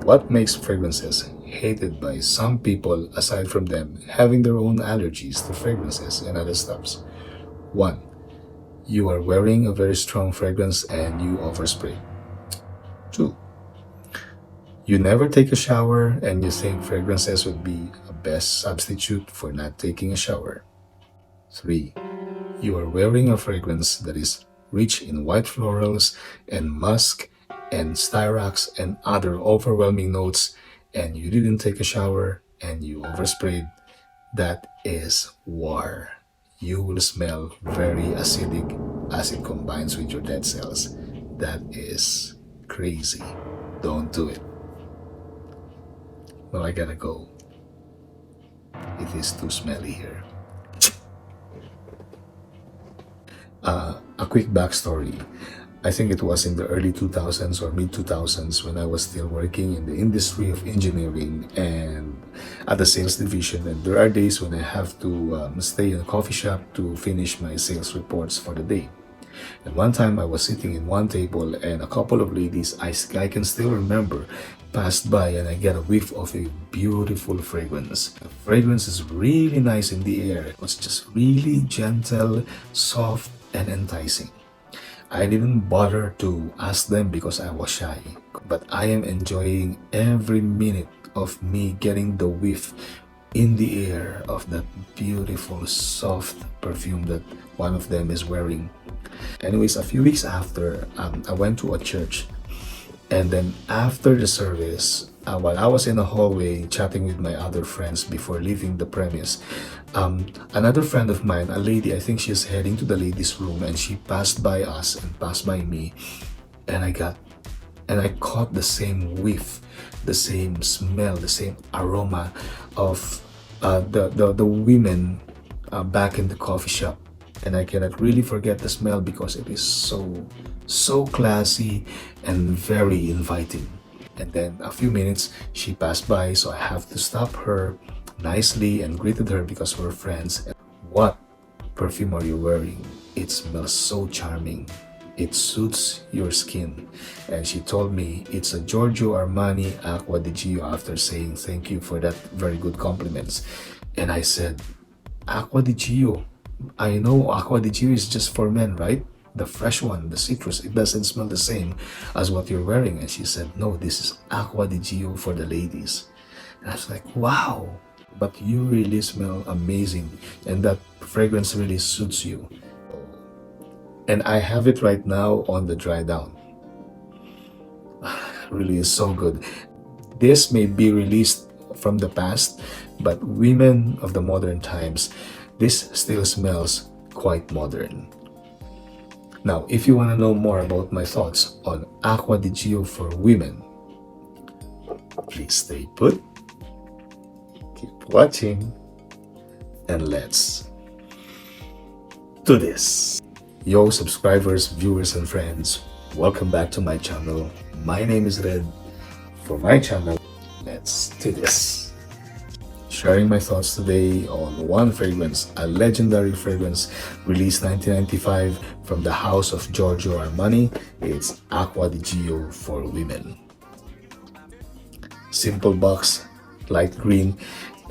What makes fragrances hated by some people aside from them having their own allergies to fragrances and other stuffs? 1. You are wearing a very strong fragrance and you overspray. 2. You never take a shower and you think fragrances would be a best substitute for not taking a shower. 3. You are wearing a fragrance that is rich in white florals and musk and styrax and other overwhelming notes, and you didn't take a shower and you oversprayed. That is war. You will smell very acidic as it combines with your dead cells. That is crazy. Don't do it. Well, I gotta go. It is too smelly here. A quick backstory. I think it was in the early 2000s or mid 2000s when I was still working in the industry of engineering and at the sales division. And there are days when I have to stay in a coffee shop to finish my sales reports for the day. And one time I was sitting in one table and a couple of ladies I can still remember passed by, and I get a whiff of a beautiful fragrance. The fragrance is really nice in the air. It was just really gentle, soft, and enticing. I didn't bother to ask them because I was shy, but I am enjoying every minute of me getting the whiff in the air of that beautiful soft perfume that one of them is wearing. Anyways, a few weeks after, I went to a church, and then after the service, while I was in the hallway chatting with my other friends before leaving the premise, another friend of mine, a lady, I think she's heading to the ladies' room, and she passed by us and passed by me, and I caught the same whiff, the same smell, the same aroma of the women back in the coffee shop. And I cannot really forget the smell because it is so classy and very inviting. And then a few minutes she passed by, so I have to stop her nicely and greeted her because we're friends. What perfume are you wearing? It smells so charming. It suits your skin. And she told me it's a Giorgio Armani ACQUA di GIO after saying thank you for that very good compliments. And I said, ACQUA di GIO. I know ACQUA di GIO is just for men, right? The fresh one, the citrus, it doesn't smell the same as what you're wearing. And she said, no, this is ACQUA di GIO for the ladies. And I was like, wow, but you really smell amazing, and that fragrance really suits you. And I have it right now on the dry down. Really is so good. This may be released from the past, but women of the modern times, this still smells quite modern. Now, if you want to know more about my thoughts on ACQUA di GIO for women, please stay put, keep watching, and let's do this. Yo, subscribers, viewers, and friends, welcome back to my channel. My name is Red. For my channel, let's do this. Sharing my thoughts today on one fragrance, a legendary fragrance released 1995 from the house of Giorgio Armani. It's ACQUA di GIO for women. Simple box, light green,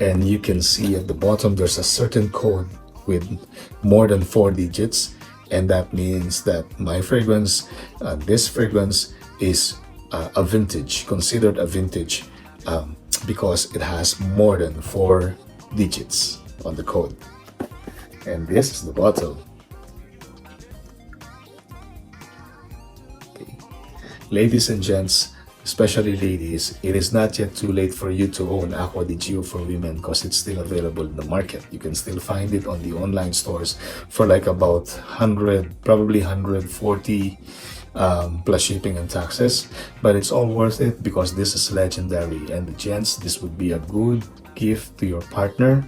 and you can see at the bottom there's a certain code with more than 4 digits. And that means that my fragrance, this fragrance is a vintage, considered a vintage, because it has more than 4 digits on the code. And this is the bottle. Okay. Ladies and gents, especially ladies, it is not yet too late for you to own ACQUA di GIO for women because it's still available in the market. You can still find it on the online stores for like about 100, probably 140 plus shipping and taxes. But it's all worth it because this is legendary. And the gents, this would be a good gift to your partner.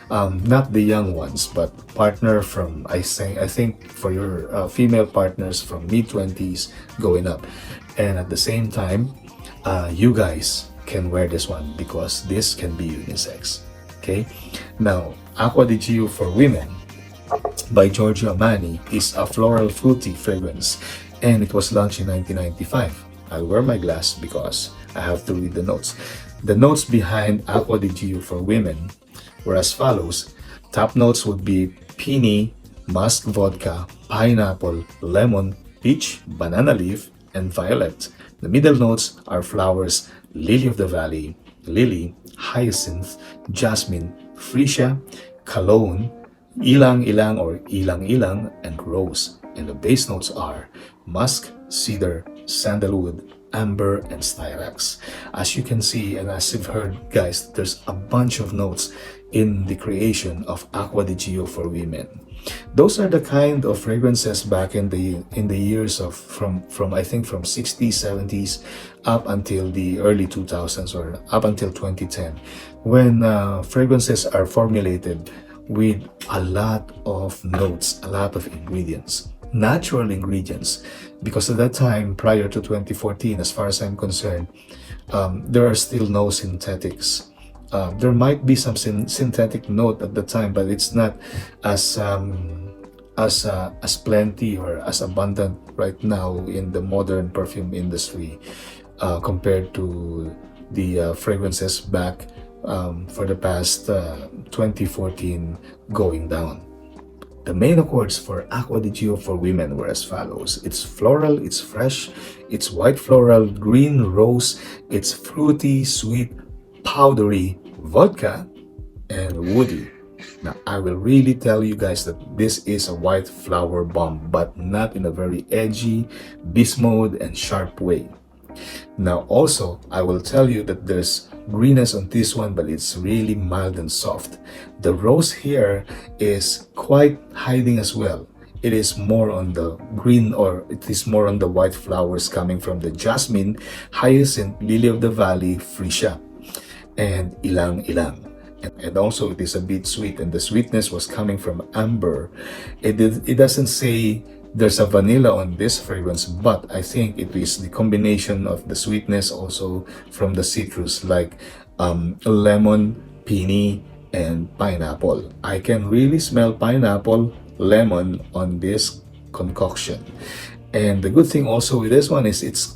Not the young ones, but partner from, I think for your female partners from mid-20s going up. And at the same time, you guys can wear this one because this can be unisex. Okay, now ACQUA di GIO for women by Giorgio Armani is a floral fruity fragrance, and it was launched in 1995. I'll wear my glass because I have to read the notes. The notes behind Aqua di Gio for women were as follows. Top notes would be peony, musk vodka, pineapple, lemon, peach, banana leaf, and violet. The middle notes are flowers, lily of the valley, lily, hyacinth, jasmine, freesia, cologne, ilang-ilang or ilang-ilang, and rose. And the base notes are musk, cedar, sandalwood, amber, and styrax. As you can see and as you've heard, guys, there's a bunch of notes in the creation of Aqua di Gio for women. Those are the kind of fragrances back in the years of from I think from 60s, 70s up until the early 2000s or up until 2010, when fragrances are formulated with a lot of notes, a lot of ingredients, natural ingredients, because at that time, prior to 2014, as far as I'm concerned, there are still no synthetics. There might be some synthetic note at the time, but it's not as as plenty or as abundant right now in the modern perfume industry compared to the fragrances back for the past 2014 going down. The main accords for Aqua di Gio for women were as follows. It's floral, it's fresh, it's white floral, green rose, it's fruity, sweet, powdery, vodka, and woody. Now, I will really tell you guys that this is a white flower bomb, but not in a very edgy, beast mode, and sharp way. Now, also, I will tell you that there's greenness on this one, but it's really mild and soft. The rose here is quite hiding as well. It is more on the green, or it is more on the white flowers coming from the jasmine, hyacinth, lily of the valley, freesia, and ilang-ilang. And also it is a bit sweet, and the sweetness was coming from amber. It doesn't say there's a vanilla on this fragrance, but I think it is the combination of the sweetness also from the citrus like lemon, peony, and pineapple. I can really smell pineapple, lemon on this concoction. And the good thing also with this one is it's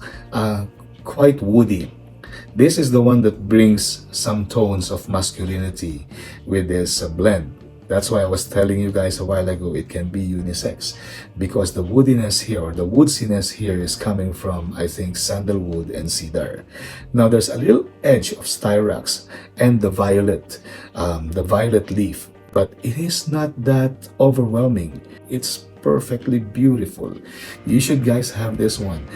quite woody. This is the one that brings some tones of masculinity with this blend. That's why I was telling you guys a while ago it can be unisex, because the woodiness here, or the woodsiness here, is coming from, I think, sandalwood and cedar. Now there's a little edge of styrax and the violet leaf, but it is not that overwhelming. It's perfectly beautiful. You should guys have this one.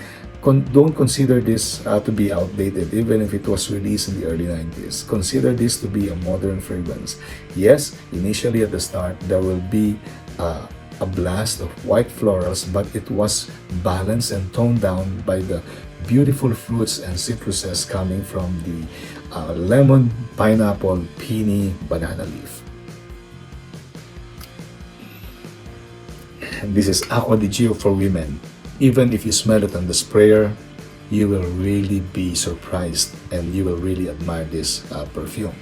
Don't consider this to be outdated, even if it was released in the early 90s. Consider this to be a modern fragrance. Yes, initially at the start, there will be a blast of white florals, but it was balanced and toned down by the beautiful fruits and citruses coming from the lemon, pineapple, peony, banana leaf. And this is Aqua di Gio for women. Even if you smell it on the sprayer, you will really be surprised and you will really admire this perfume.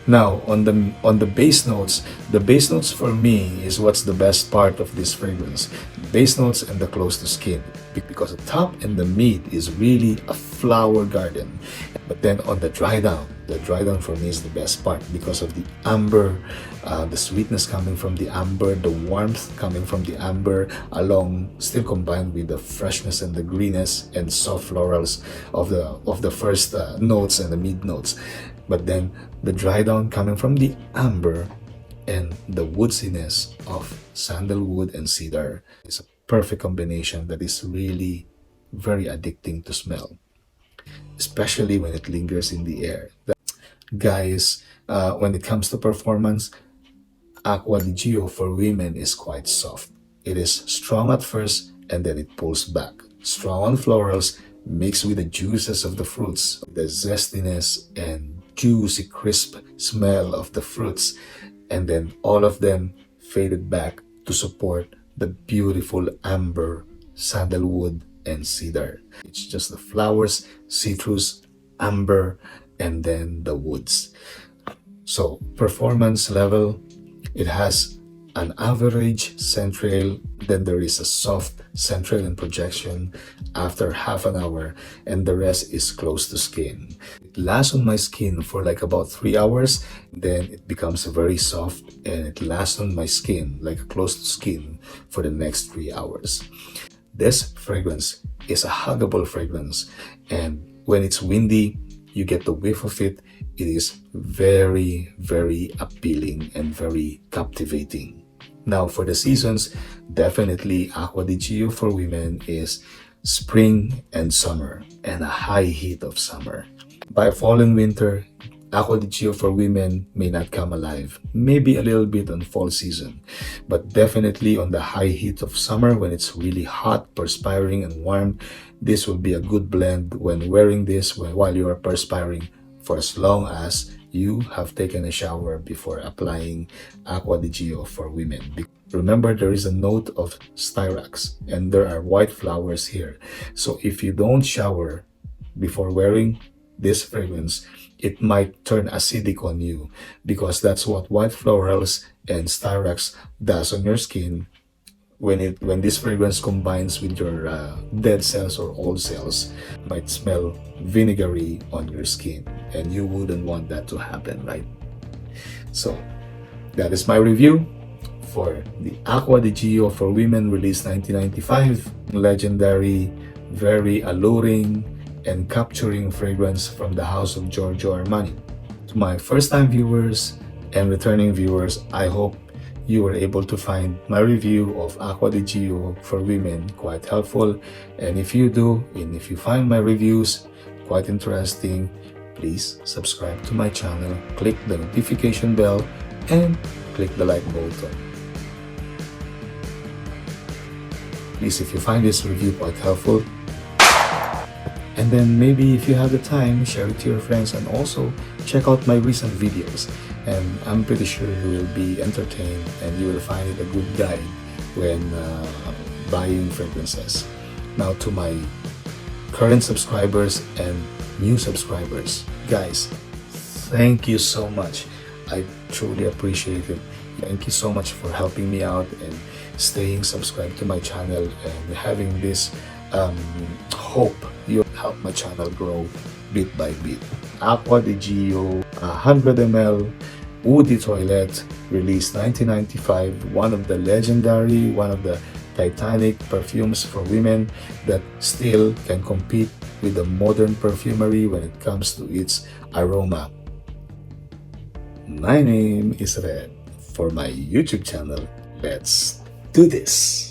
Now, on the base notes, the base notes for me is what's the best part of this fragrance. Base notes and the close to skin, because the top and the mid is really a flower garden. But then on the dry down for me is the best part because of the amber, the sweetness coming from the amber, the warmth coming from the amber, still combined with the freshness and the greenness and soft florals of the first notes and the mid notes. But then the dry down coming from the amber and the woodsiness of sandalwood and cedar is a perfect combination that is really very addicting to smell, especially when it lingers in the air. Guys, when it comes to performance, Aqua di Gio for women is quite soft. It is strong at first and then it pulls back. Strong on florals mixed with the juices of the fruits, the zestiness and juicy crisp smell of the fruits, and then all of them faded back to support the beautiful amber, sandalwood, and cedar. It's just the flowers, citrus, amber, and then the woods. So performance level, it has an average central, then there is a soft central and projection after half an hour, and the rest is close to skin. It lasts on my skin for like about 3 hours, then it becomes very soft, and it lasts on my skin like close to skin for the next 3 hours. This fragrance is a huggable fragrance, and when it's windy, you get the whiff of it. It is very, very appealing and very captivating. Now, for the seasons, definitely Aqua di Gio for women is spring and summer, and a high heat of summer. By fall and winter, Aqua di Gio for women may not come alive. Maybe a little bit on fall season, but definitely on the high heat of summer when it's really hot, perspiring, and warm, this will be a good blend when wearing this while you are perspiring, for as long as you have taken a shower before applying Aqua di Gio for women. Remember, there is a note of styrax and there are white flowers here. So if you don't shower before wearing this fragrance, it might turn acidic on you, because that's what white florals and styrax does on your skin. When this fragrance combines with your dead cells or old cells, it might smell vinegary on your skin, and you wouldn't want that to happen, right? So that is my review for the Aqua di Gio for women, released 1995. Legendary, very alluring and capturing fragrance from the house of Giorgio Armani. To my first-time viewers and returning viewers, I hope you were able to find my review of Aqua di Gio for women quite helpful. And if you do, and if you find my reviews quite interesting, please subscribe to my channel, click the notification bell, and click the like button. Please, if you find this review quite helpful, and then maybe if you have the time, share it to your friends, and also check out my recent videos. And I'm pretty sure you will be entertained and you will find it a good guide when buying fragrances. Now, to my current subscribers and new subscribers, guys, thank you so much. I truly appreciate it. Thank you so much for helping me out and staying subscribed to my channel and having this hope you'll help my channel grow bit by bit. Aqua di Gio 100 ml Woody Toilet, released 1995, one of the legendary, one of the titanic perfumes for women that still can compete with the modern perfumery when it comes to its aroma. My name is Red. For my YouTube channel, let's do this!